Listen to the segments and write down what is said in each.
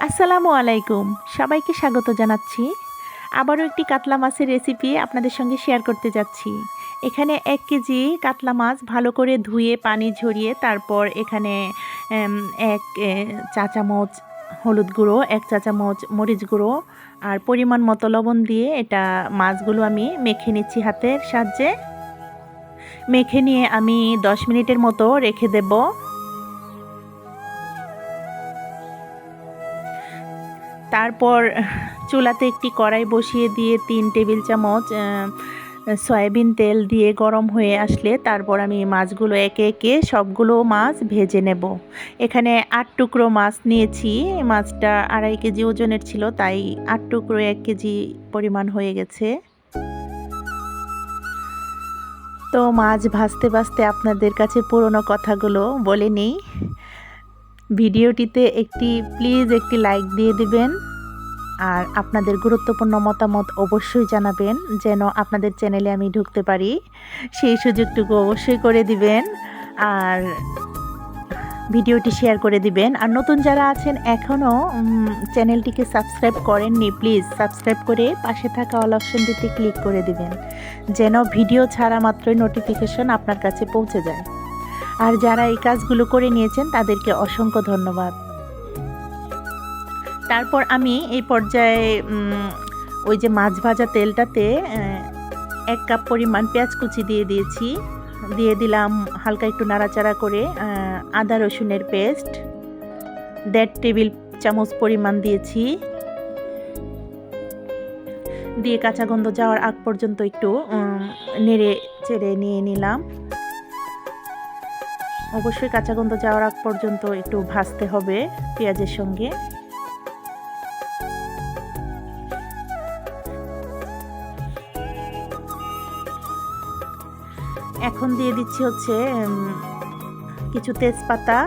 আসসালামু আলাইকুম, সবাইকে স্বাগত জানাচ্ছি। আবারও একটি কাতলা মাছের রেসিপি আপনাদের সঙ্গে শেয়ার করতে যাচ্ছি। এখানে 1 কেজি কাতলা মাছ ভালো করে ধুয়ে পানি ঝরিয়ে তারপর এখানে 1 চা চামচ হলুদ গুঁড়ো, 1 চা চামচ মরিচ গুঁড়ো আর পরিমাণ মতো লবণ দিয়ে এটা মাছগুলো আমি মেখে নিচ্ছি হাতের সাহায্যে। মেখে নিয়ে আমি 10 মিনিটের মতো রেখে দেব। তারপর চুলাতে একটি কড়াই বসিয়ে দিয়ে 3 টেবিল চামচ সয়াবিন তেল দিয়ে গরম হয়ে আসলে তারপর আমি মাছগুলো একে একে সবগুলো মাছ ভেজে নেব। এখানে 8 টুকরো মাছ নিয়েছি। মাছটা 2.5 কেজি ওজনের ছিল, তাই 8 টুকরো 1 কেজি পরিমাণ হয়ে গেছে। তো মাছ ভাজতে ভাজতে আপনাদের কাছে পুরনো কথাগুলো বলে নেই। ভিডিওটিতে প্লিজ একটি লাইক দিয়ে দিবেন আর আপনাদের গুরুত্বপূর্ণ মতামত অবশ্যই জানাবেন যেন আপনাদের চ্যানেলে আমি ঢুকতে পারি, সেই সুযোগটুকু অবশ্যই করে দিবেন আর ভিডিওটি শেয়ার করে দিবেন। আর নতুন যারা আছেন এখনও চ্যানেলটিকে সাবস্ক্রাইব করেননি, প্লিজ সাবস্ক্রাইব করে পাশে থাকা অল অপশনটিতে ক্লিক করে দিবেন যেন ভিডিও ছাড়া মাত্রই নোটিফিকেশন আপনার কাছে পৌঁছে যায়। আর যারা এই কাজগুলো করে নিয়েছেন তাদেরকে অসংখ্য ধন্যবাদ। তারপর আমি এই পর্যায়ে ওই যে মাছ ভাজা তেলটাতে 1 কাপ পরিমাণ পেঁয়াজ কুচি দিয়ে দিয়েছি। দিয়ে দিলাম হালকা একটু নাড়াচাড়া করে আদা রসুনের পেস্ট 1.5 টেবিল চামচ পরিমাণ দিয়েছি। দিয়ে কাঁচা গন্ধ যাওয়ার আগ পর্যন্ত একটু নেড়ে চেড়ে নিয়ে নিলাম। অবশ্যই কাঁচা গন্ধ যাওয়ার আগ পর্যন্ত একটু ভাজতে হবে পেঁয়াজের সঙ্গে। এখন দিয়ে দিচ্ছি হচ্ছে কিছু তেজপাতা,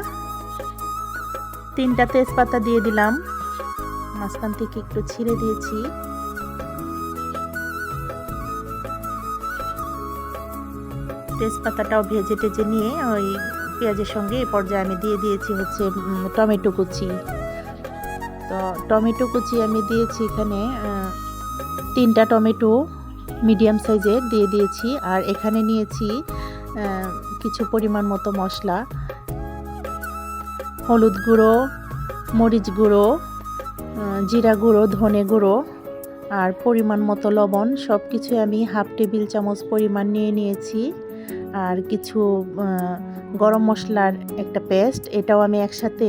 3টা তেজপাতা দিয়ে দিলাম, মাঝখান থেকে একটু ছিঁড়ে দিয়েছি। তেজপাতাটাও ভেজে টেজে নিয়ে ওই পেঁয়াজের সঙ্গে এই পর্যায়ে আমি দিয়ে দিয়েছি হচ্ছে টমেটো কুচি। তো টমেটো কুচি আমি দিয়েছি এখানে 3টা টমেটো মিডিয়াম সাইজের দিয়ে দিয়েছি। আর এখানে নিয়েছি কিছু পরিমাণ মতো মশলা, হলুদ গুঁড়ো, মরিচ গুঁড়ো, জিরা গুঁড়ো, ধনে গুঁড়ো আর পরিমাণ মতো লবণ, সব কিছু আমি 1/2 টেবিল চামচ পরিমাণ নিয়ে নিয়েছি। আর কিছু গরম মশলার একটা পেস্ট, এটাও আমি একসাথে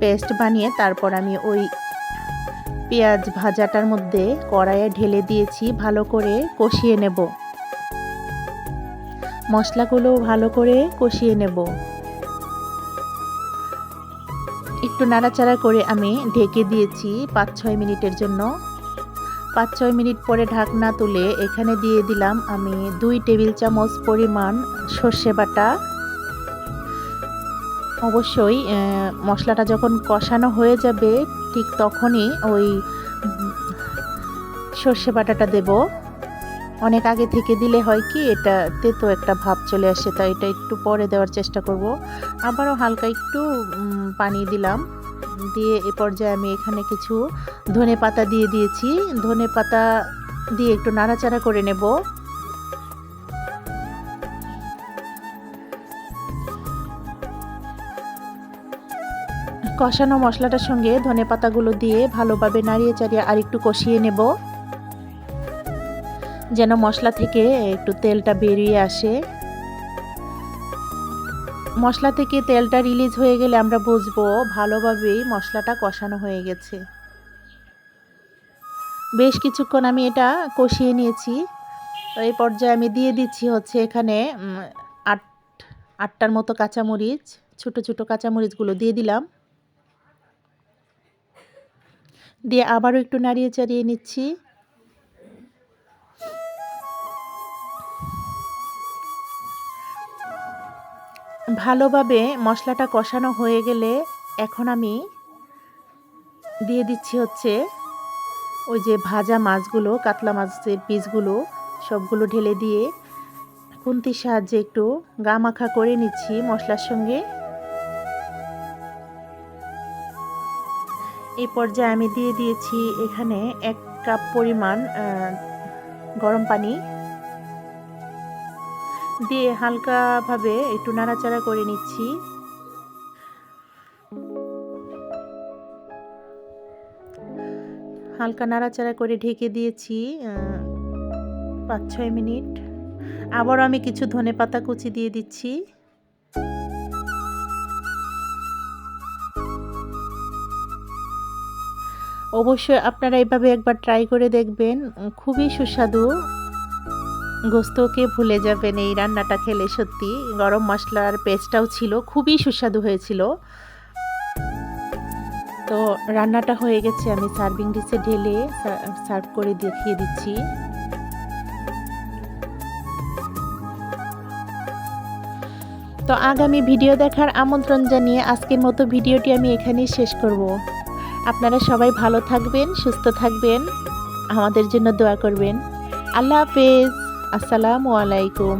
পেস্ট বানিয়ে তারপর আমি ওই পেঁয়াজ ভাজাটার মধ্যে কড়াইয়ে ঢেলে দিয়েছি। ভালো করে কষিয়ে নেব, মশলাগুলো ভালো করে কষিয়ে নেব। একটু নাড়াচাড়া করে আমি ঢেকে দিয়েছি 5-6 মিনিটের জন্য। 5-6 মিনিট পরে ঢাকনা তুলে এখানে দিয়ে দিলাম আমি 2 টেবিল চামচ পরিমাণ সর্ষে বাটা। অবশ্যই মশলাটা যখন কষানো হয়ে যাবে ঠিক তখনই ওই সর্ষে বাটাটা দেব। অনেক আগে থেকে দিলে হয় কি এটা তেতো একটা ভাব চলে আসে, তাই এটা একটু পরে দেওয়ার চেষ্টা করব। আবারও হালকা একটু পানি দিলাম, দিয়ে এ পর্যায়ে আমি এখানে কিছু ধনে পাতা দিয়ে দিয়েছি। ধনে পাতা দিয়ে একটু নাড়াচাড়া করে নেব। কষানো মশলাটার সঙ্গে ধনে পাতাগুলো দিয়ে ভালোভাবে নাড়িয়ে চাড়িয়ে আর একটু কষিয়ে নেব যেন মশলা থেকে একটু তেলটা বেরিয়ে আসে। মশলা থেকে তেলটা রিলিজ হয়ে গেলে আমরা বুঝবো ভালোভাবেই মশলাটা কষানো হয়ে গেছে। বেশ কিছুক্ষণ আমি এটা কষিয়ে নিয়েছি। তো এই পর্যায়ে আমি দিয়ে দিচ্ছি হচ্ছে এখানে 8টার মতো কাঁচামরিচ, ছোট ছোট কাঁচামরিচগুলো দিয়ে দিলাম। দিয়ে আবারও একটু নাড়িয়ে চাড়িয়ে নিচ্ছি। ভালোভাবে মশলাটা কষানো হয়ে গেলে এখন আমি দিয়ে দিচ্ছি হচ্ছে ওই যে ভাজা মাছগুলো, কাতলা মাছের পিসগুলো সবগুলো ঢেলে দিয়ে খুন্তির সাহায্যে একটু গা মাখা করে নিচ্ছি মশলার সঙ্গে। এই পর্যায়ে আমি দিয়ে দিয়েছি এখানে 1 কাপ পরিমাণ গরম পানি দিয়ে হালকাভাবে একটু নাড়াচাড়া করে নিচ্ছি। হালকা নাড়াচাড়া করে ঢেকে দিয়েছি 5-6 মিনিট। আবারও আমি কিছু ধনেপাতা কুচি দিয়ে দিচ্ছি। অবশ্যই আপনারা এভাবে একবার ট্রাই করে দেখবেন, খুবই সুস্বাদু। গোস্তকে ভুলে যাবেন এই রান্নাটা খেলে। সত্যি গরম মশলার পেস্টটাও ছিল, খুবই সুস্বাদু হয়েছিল। তো রান্নাটা হয়ে গেছে, আমি সার্ভিং ডিশে ঢেলে সার্ভ করে দেখিয়ে দিচ্ছি। তো আগামী ভিডিও দেখার আমন্ত্রণ জানিয়ে আজকের মতো ভিডিওটি আমি এখানেই শেষ করব। আপনারা সবাই ভালো থাকবেন, সুস্থ থাকবেন, আমাদের জন্য দোয়া করবেন। আল্লাহ হাফেজ। আসসালামু আলাইকুম।